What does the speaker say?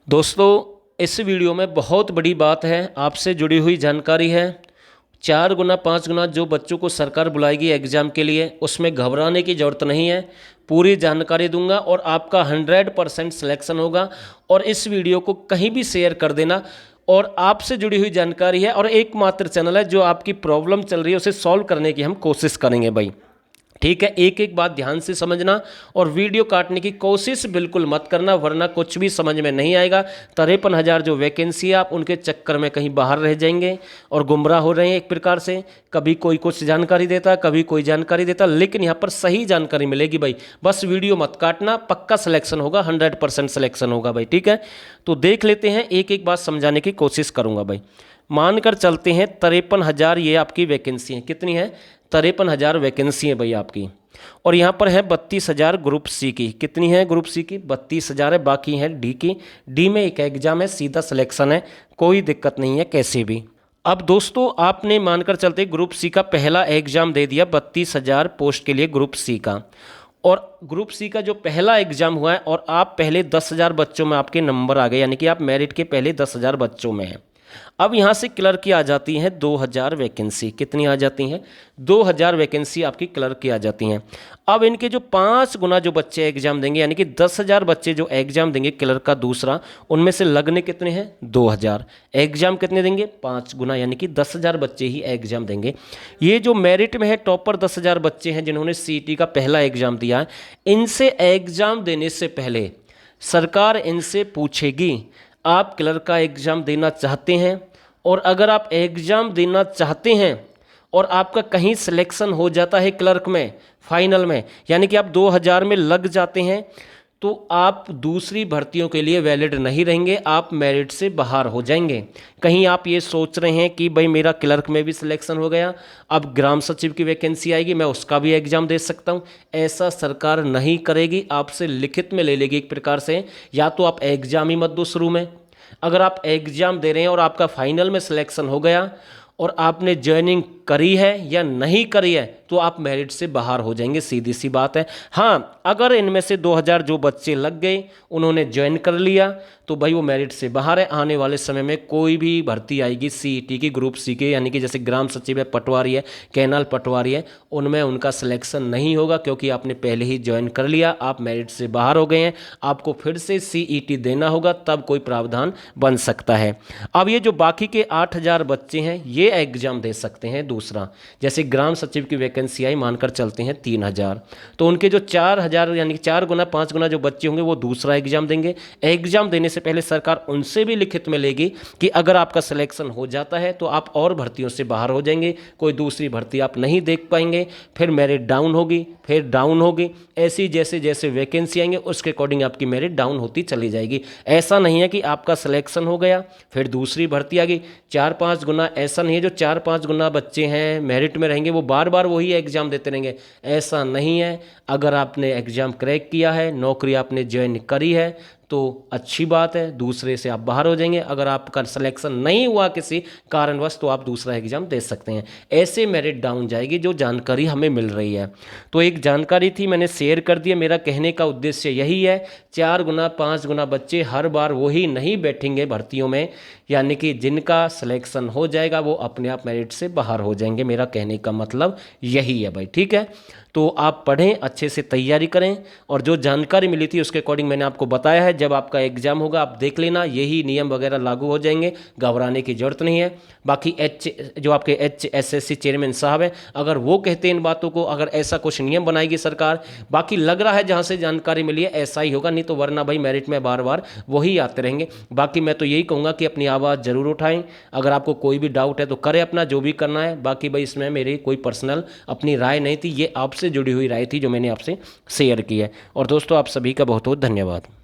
दोस्तों, इस वीडियो में बहुत बड़ी बात है, आपसे जुड़ी हुई जानकारी है। 4 गुना 5 गुना जो बच्चों को सरकार बुलाएगी एग्ज़ाम के लिए, उसमें घबराने की ज़रूरत नहीं है। पूरी जानकारी दूंगा और आपका 100% सिलेक्शन होगा। और इस वीडियो को कहीं भी शेयर कर देना। और आपसे जुड़ी हुई जानकारी है और एकमात्र चैनल है जो आपकी प्रॉब्लम चल रही है उसे सॉल्व करने की हम कोशिश करेंगे भाई। ठीक है, एक एक बात ध्यान से समझना और वीडियो काटने की कोशिश बिल्कुल मत करना, वरना कुछ भी समझ में नहीं आएगा। 53,000 जो वैकेंसी है, आप उनके चक्कर में कहीं बाहर रह जाएंगे और गुमराह हो रहे हैं एक प्रकार से। कभी कोई कुछ जानकारी देता, कभी कोई जानकारी देता, लेकिन यहाँ पर सही जानकारी मिलेगी भाई। बस वीडियो मत काटना, पक्का सिलेक्शन होगा, 100% सिलेक्शन होगा भाई। ठीक है, तो देख लेते हैं, एक एक बात समझाने की कोशिश करूँगा भाई। मानकर चलते हैं 53,000 ये आपकी वैकेंसी है। कितनी है? 53,000 वैकेंसी है भाई आपकी। और यहाँ पर है 32,000 ग्रुप सी की। कितनी है ग्रुप सी की? 32,000 है। बाकी है डी की। डी में एक एग्जाम है, सीधा सिलेक्शन है, कोई दिक्कत नहीं है कैसे भी। अब दोस्तों, आपने मानकर चलते ग्रुप सी का पहला एग्जाम दे दिया 32,000 पोस्ट के लिए ग्रुप सी का। और ग्रुप सी का जो पहला एग्जाम हुआ है और आप पहले 10,000 बच्चों में आपके नंबर आ गए, यानी कि आप मेरिट के पहले 10,000 बच्चों में हैं। अब यहाँ से क्लर्क की आ जाती हैं 2,000 वैकेंसी। कितनी आ जाती हैं? 2,000 वैकेंसी आपकी क्लर्क की आ जाती हैं। अब इनके जो 5 गुना जो बच्चे एग्जाम देंगे, यानी कि 10,000 बच्चे जो एग्जाम देंगे क्लर्क का दूसरा, उनमें से लगने कितने हैं? 2,000। एग्जाम कितने देंगे? 5 गुना, यानी कि 10,000 बच्चे ही एग्जाम देंगे। ये जो मेरिट में है टॉपर 10,000 बच्चे हैं जिन्होंने सीईटी का पहला एग्जाम दिया है, इनसे एग्जाम देने से पहले सरकार इनसे पूछेगी आप क्लर्क का एग्ज़ाम देना चाहते हैं। और अगर आप एग्ज़ाम देना चाहते हैं और आपका कहीं सिलेक्शन हो जाता है क्लर्क में फाइनल में, यानी कि आप 2,000 में लग जाते हैं, तो आप दूसरी भर्तियों के लिए वैलिड नहीं रहेंगे, आप मेरिट से बाहर हो जाएंगे। कहीं आप ये सोच रहे हैं कि भाई मेरा क्लर्क में भी सिलेक्शन हो गया, अब ग्राम सचिव की वैकेंसी आएगी, मैं उसका भी एग्जाम दे सकता हूँ। ऐसा सरकार नहीं करेगी, आपसे लिखित में ले लेगी एक प्रकार से। या तो आप एग्जाम ही मत दो शुरू में। अगर आप एग्जाम दे रहे हैं और आपका फाइनल में सिलेक्शन हो गया और आपने ज्वाइनिंग करी है या नहीं करी है, तो आप मेरिट से बाहर हो जाएंगे, सीधी सी बात है। हाँ, अगर इनमें से 2,000 जो बच्चे लग गए, उन्होंने ज्वाइन कर लिया, तो भाई वो मेरिट से बाहर है। आने वाले समय में कोई भी भर्ती आएगी सीईटी की ग्रुप सी के, यानी कि जैसे ग्राम सचिव है, पटवारी है, कैनाल पटवारी है, उनमें उनका सिलेक्शन नहीं होगा क्योंकि आपने पहले ही ज्वाइन कर लिया, आप मेरिट से बाहर हो गए हैं। आपको फिर से सीईटी देना होगा, तब कोई प्रावधान बन सकता है। अब ये जो बाकी के 8,000 बच्चे हैं, ये एग्जाम दे सकते हैं दूसरा। जैसे ग्राम सचिव की वैकेंसी आई, मानकर चलते हैं 3,000, तो उनके जो 4,000 यानी कि 4 गुना 5 गुना जो बच्चे होंगे वो दूसरा एग्जाम देंगे। एग्जाम देने से पहले सरकार उनसे भी लिखित में लेगी कि अगर आपका सिलेक्शन हो जाता है तो आप और भर्तियों से बाहर हो जाएंगे, कोई दूसरी भर्ती आप नहीं देख पाएंगे, फिर मेरिट डाउन होगी, फिर डाउन होगी। ऐसी जैसे जैसे वैकेंसी आएंगे उसके अकॉर्डिंग आपकी मेरिट डाउन होती चली जाएगी। ऐसा नहीं है कि आपका सिलेक्शन हो गया फिर दूसरी भर्ती आ गई 4-5 गुना। ऐसा नहीं है जो 4-5 गुना बच्चे हैं मेरिट में रहेंगे वो बार बार वही एग्जाम देते रहेंगे, ऐसा नहीं है। अगर आपने एग्जाम क्रैक किया है, नौकरी आपने ज्वाइन करी है, तो अच्छी बात है, दूसरे से आप बाहर हो जाएंगे। अगर आपका सिलेक्शन नहीं हुआ किसी कारणवश, तो आप दूसरा एग्जाम दे सकते हैं। ऐसे मेरिट डाउन जाएगी, जो जानकारी हमें मिल रही है। तो एक जानकारी थी, मैंने शेयर कर दिया। मेरा कहने का उद्देश्य यही है, 4 गुना 5 गुना बच्चे हर बार वही नहीं बैठेंगे भर्तियों में, यानी कि जिनका सिलेक्शन हो जाएगा वो अपने आप मेरिट से बाहर हो जाएंगे। मेरा कहने का मतलब यही है भाई। ठीक है, तो आप पढ़ें, अच्छे से तैयारी करें, और जो जानकारी मिली थी उसके अकॉर्डिंग मैंने आपको बताया है। जब आपका एग्जाम होगा आप देख लेना, यही नियम वगैरह लागू हो जाएंगे, घबराने की जरूरत नहीं है। बाकी जो आपके HSSC चेयरमैन साहब हैं, अगर वो कहते हैं इन बातों को, अगर ऐसा कुछ नियम बनाएगी सरकार, बाकी लग रहा है जहाँ से जानकारी मिली है ऐसा ही होगा, नहीं तो वरना भाई मेरिट में बार बार वही आते रहेंगे। बाकी मैं तो यही कहूँगा कि अपनी आवाज़ ज़रूर उठाएं। अगर आपको कोई भी डाउट है तो करें अपना जो भी करना है। बाकी भाई इसमें मेरी कोई पर्सनल अपनी राय नहीं थी, ये आपसे जुड़ी हुई राय थी जो मैंने आपसे शेयर की है। और दोस्तों, आप सभी का बहुत बहुत धन्यवाद।